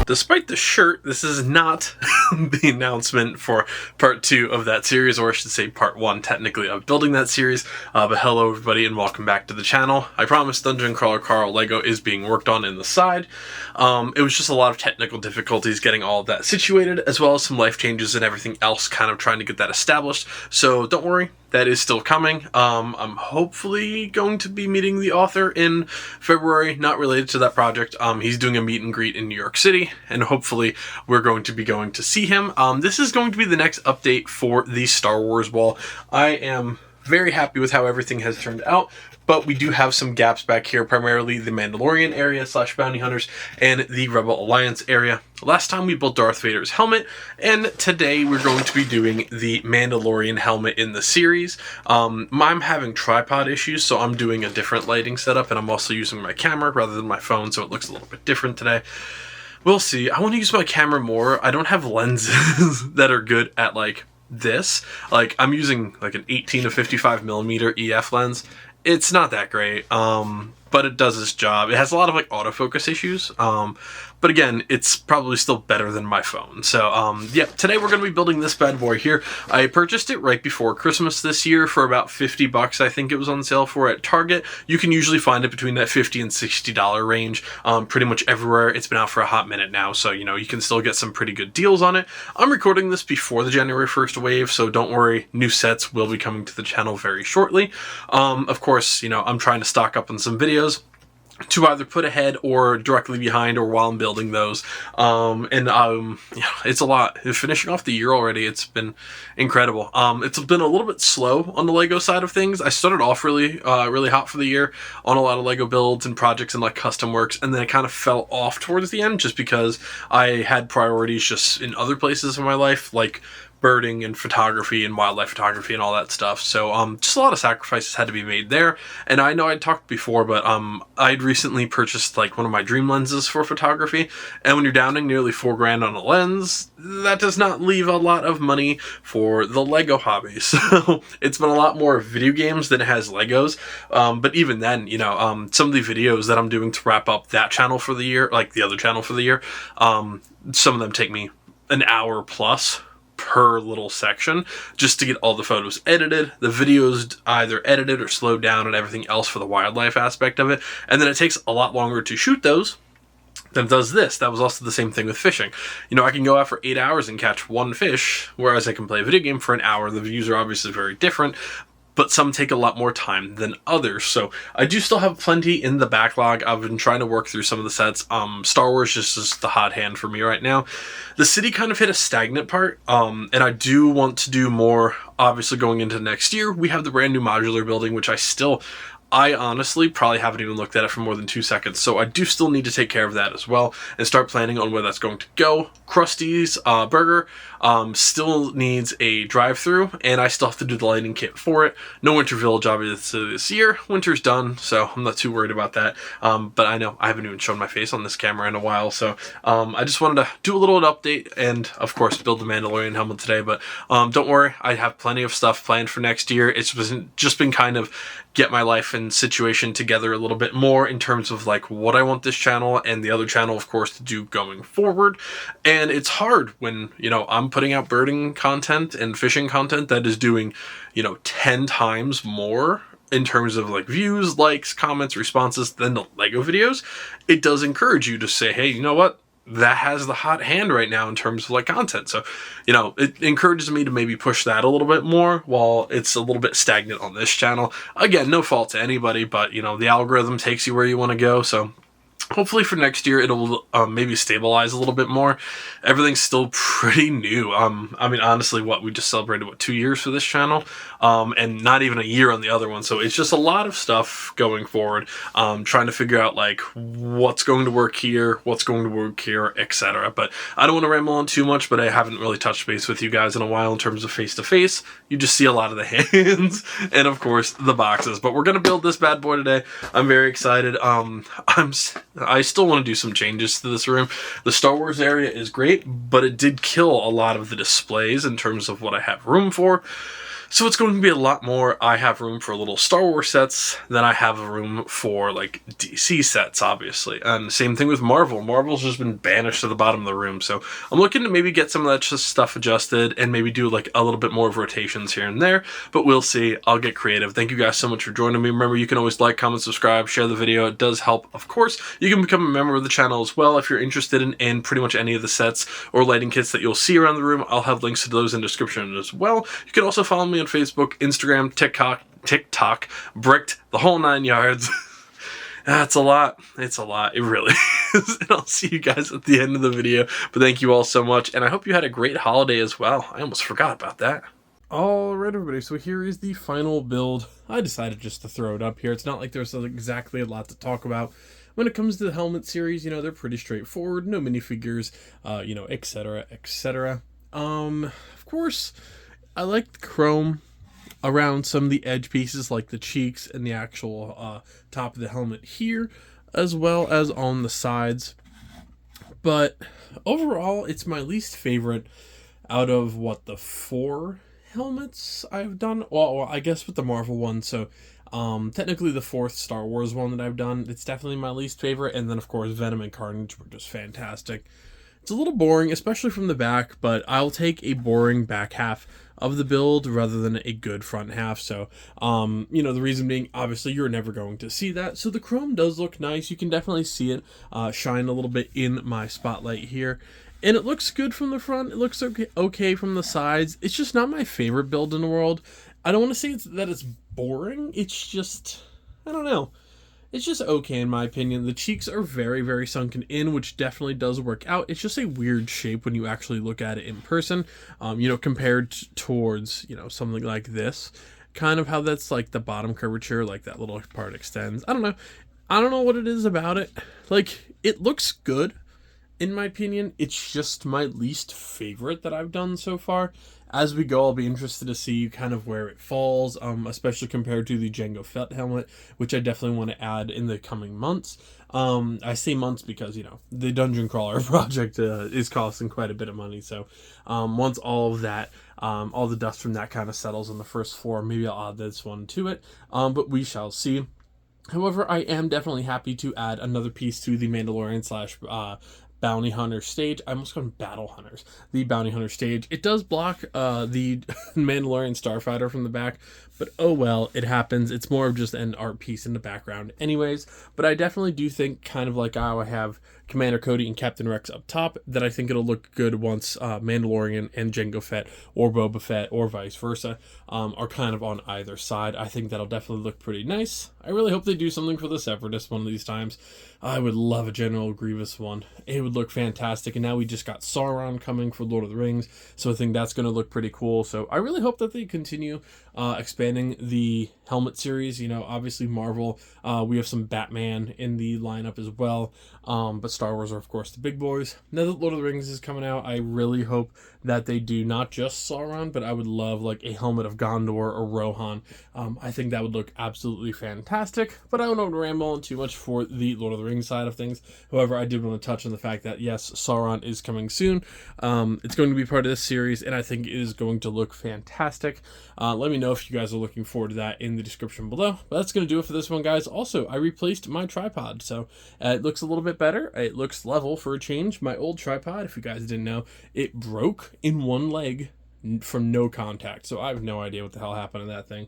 Despite the shirt, this is not the announcement for part 2 of that series, or I should say part 1 technically of building that series. But hello everybody and welcome back to the channel. I promise Dungeon Crawler Carl Lego is being worked on in the side. It was just a lot of technical difficulties getting all of that situated, as well as some life changes and everything else, kind of trying to get that established. So don't worry, that is still coming. I'm hopefully going to be meeting the author in February, not related to that project. He's doing a meet and greet in New York City, and hopefully we're going to be going to see him. This is going to be the next update for the Star Wars wall. I am very happy with how everything has turned out, but we do have some gaps back here, primarily the Mandalorian area / Bounty Hunters and the Rebel Alliance area. Last time we built Darth Vader's helmet, and today we're going to be doing the Mandalorian helmet in the series. I'm having tripod issues, so I'm doing a different lighting setup, and I'm also using my camera rather than my phone, so it looks a little bit different today. We'll see. I want to use my camera more. I don't have lenses that are good at like this. Like, I'm using like an 18 to 55 millimeter EF lens. It's not that great, but it does its job. It has a lot of like autofocus issues, but again, it's probably still better than my phone. So yeah, today we're going to be building this bad boy here. I purchased it right before Christmas this year for about $50. I think it was on sale for at Target. You can usually find it between that $50 and $60 range, pretty much everywhere. It's been out for a hot minute now, so you know you can still get some pretty good deals on it. I'm recording this before the January 1st wave, so don't worry, new sets will be coming to the channel very shortly. Of course, you know, I'm trying to stock up on some videos to either put ahead or directly behind or while I'm building those. Yeah, it's a lot. Finishing off the year already, it's been incredible. It's been a little bit slow on the Lego side of things. I started off really hot for the year on a lot of Lego builds and projects and like custom works, and then it kind of fell off towards the end just because I had priorities just in other places in my life, like birding and photography and wildlife photography and all that stuff. So just a lot of sacrifices had to be made there. And I know I'd talked before, but I'd recently purchased like one of my dream lenses for photography, and when you're downing nearly $4,000 on a lens, that does not leave a lot of money for the Lego hobby. So it's been a lot more video games than it has Legos. But even then, you know, some of the videos that I'm doing to wrap up that channel for the year, like the other channel for the year, some of them take me an hour plus per little section just to get all the photos edited, the videos either edited or slowed down, and everything else for the wildlife aspect of it. And then it takes a lot longer to shoot those than it does this. That was also the same thing with fishing. You know, I can go out for 8 hours and catch one fish, whereas I can play a video game for an hour. The views are obviously very different, but some take a lot more time than others. So I do still have plenty in the backlog. I've been trying to work through some of the sets. Star Wars just is the hot hand for me right now. The city kind of hit a stagnant part, and I do want to do more, obviously going into next year. We have the brand new modular building, which I honestly probably haven't even looked at it for more than 2 seconds, so I do still need to take care of that as well and start planning on where that's going to go. Krusty's Burger still needs a drive-through, and I still have to do the lighting kit for it. No Winter Village obviously this year. Winter's done, so I'm not too worried about that. But I know I haven't even shown my face on this camera in a while, so I just wanted to do a little update and, of course, build the Mandalorian helmet today. But don't worry, I have plenty of stuff planned for next year. It's just been kind of get my life and situation together a little bit more in terms of like what I want this channel and the other channel, of course, to do going forward. And it's hard when, you know, I'm putting out birding content and fishing content that is doing, you know, 10 times more in terms of like views, likes, comments, responses than the Lego videos. It does encourage you to say, hey, you know what? That has the hot hand right now in terms of like content. So, you know, it encourages me to maybe push that a little bit more while it's a little bit stagnant on this channel. Again, no fault to anybody, but you know, the algorithm takes you where you want to go. So hopefully for next year, it'll maybe stabilize a little bit more. Everything's still pretty new. I mean, honestly, we just celebrated, 2 years for this channel? And not even a year on the other one. So it's just a lot of stuff going forward. Trying to figure out, like, what's going to work here, what's going to work here, etc. But I don't want to ramble on too much, but I haven't really touched base with you guys in a while in terms of face-to-face. You just see a lot of the hands and, of course, the boxes. But we're going to build this bad boy today. I'm very excited. I still want to do some changes to this room. The Star Wars area is great, but it did kill a lot of the displays in terms of what I have room for. So it's going to be a lot more. I have room for little Star Wars sets than I have room for like DC sets, obviously. And same thing with Marvel. Marvel's just been banished to the bottom of the room. So I'm looking to maybe get some of that just stuff adjusted and maybe do like a little bit more of rotations here and there. But we'll see. I'll get creative. Thank you guys so much for joining me. Remember, you can always like, comment, subscribe, share the video. It does help, of course. You can become a member of the channel as well if you're interested in pretty much any of the sets or lighting kits that you'll see around the room. I'll have links to those in the description as well. You can also follow me on Facebook, Instagram, TikTok, Bricked, the whole 9 yards. That's a lot. It's a lot. It really is. And I'll see you guys at the end of the video. But thank you all so much. And I hope you had a great holiday as well. I almost forgot about that. Alright, everybody. So here is the final build. I decided just to throw it up here. It's not like there's exactly a lot to talk about. When it comes to the helmet series, you know, they're pretty straightforward. No minifigures, you know, etc., etc. Of course, I like the chrome around some of the edge pieces like the cheeks and the actual top of the helmet here, as well as on the sides. But overall, it's my least favorite out of the 4 helmets I've done. Well, I guess with the Marvel one. So technically the 4th Star Wars one that I've done, it's definitely my least favorite. And then of course Venom and Carnage were just fantastic. It's a little boring, especially from the back, but I'll take a boring back half of the build rather than a good front half. So, you know, the reason being, obviously, you're never going to see that. So the chrome does look nice. You can definitely see it shine a little bit in my spotlight here. And it looks good from the front. It looks okay from the sides. It's just not my favorite build in the world. I don't want to say that it's boring. It's just, I don't know. It's just okay in my opinion. The cheeks are very, very sunken in, which definitely does work out. It's just a weird shape when you actually look at it in person, you know, compared towards, you know, something like this. Kind of how that's like the bottom curvature, like that little part extends. I don't know. I don't know what it is about it. Like, it looks good, in my opinion. It's just my least favorite that I've done so far. As we go, I'll be interested to see kind of where it falls, especially compared to the Jango Fett helmet, which I definitely want to add in the coming months. I say months because, you know, the Dungeon Crawler project is costing quite a bit of money. So once all of that, all the dust from that kind of settles on the first floor, maybe I'll add this one to it. But we shall see. However, I am definitely happy to add another piece to the Mandalorian / Bounty Hunter stage. I almost called them Battle Hunters. The Bounty Hunter stage. It does block the Mandalorian Starfighter from the back, but oh well, it happens. It's more of just an art piece in the background anyways. But I definitely do think, kind of like how I have Commander Cody and Captain Rex up top, that I think it'll look good once Mandalorian and Jango Fett or Boba Fett or vice versa are kind of on either side. I think that'll definitely look pretty nice. I really hope they do something for the Separatist one of these times. I would love a General Grievous one. It would look fantastic. And now we just got Sauron coming for Lord of the Rings, so I think that's going to look pretty cool. So I really hope that they continue expanding the helmet series. You know, obviously Marvel, we have some Batman in the lineup as well, but Star Wars are of course the big boys. Now that Lord of the Rings is coming out, I really hope that they do not just Sauron, but I would love like a helmet of Gondor or Rohan. I think that would look absolutely fantastic, but I don't want to ramble on too much for the Lord of the Rings side of things. However, I did want to touch on the fact that yes, Sauron is coming soon. It's going to be part of this series, and I think it is going to look fantastic. Let me know if you guys are looking forward to that in the description below. But that's going to do it for this one, guys. Also, I replaced my tripod, so it looks a little bit better. It looks level for a change. My old tripod, if you guys didn't know, it broke in one leg from no contact, so I have no idea what the hell happened to that thing.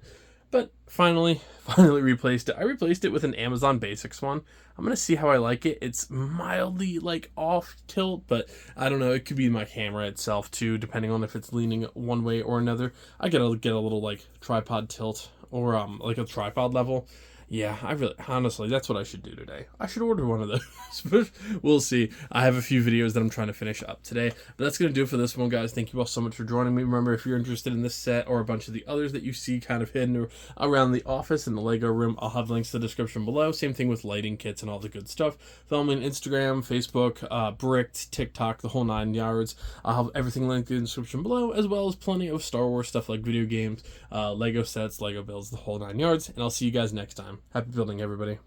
But finally replaced it. I replaced it with an Amazon Basics one. I'm going to see how I like it. It's mildly like off tilt, but I don't know. It could be my camera itself too, depending on if it's leaning one way or another. I gotta get a little like tripod tilt or like a tripod level. Yeah, honestly, that's what I should do today. I should order one of those, but we'll see. I have a few videos that I'm trying to finish up today, but that's going to do it for this one, guys. Thank you all so much for joining me. Remember, if you're interested in this set or a bunch of the others that you see kind of hidden around the office in the Lego room, I'll have links in the description below. Same thing with lighting kits and all the good stuff. Follow me on Instagram, Facebook, Bricked, TikTok, the whole 9 yards. I'll have everything linked in the description below, as well as plenty of Star Wars stuff like video games, Lego sets, Lego builds, the whole 9 yards, and I'll see you guys next time. Happy building, everybody.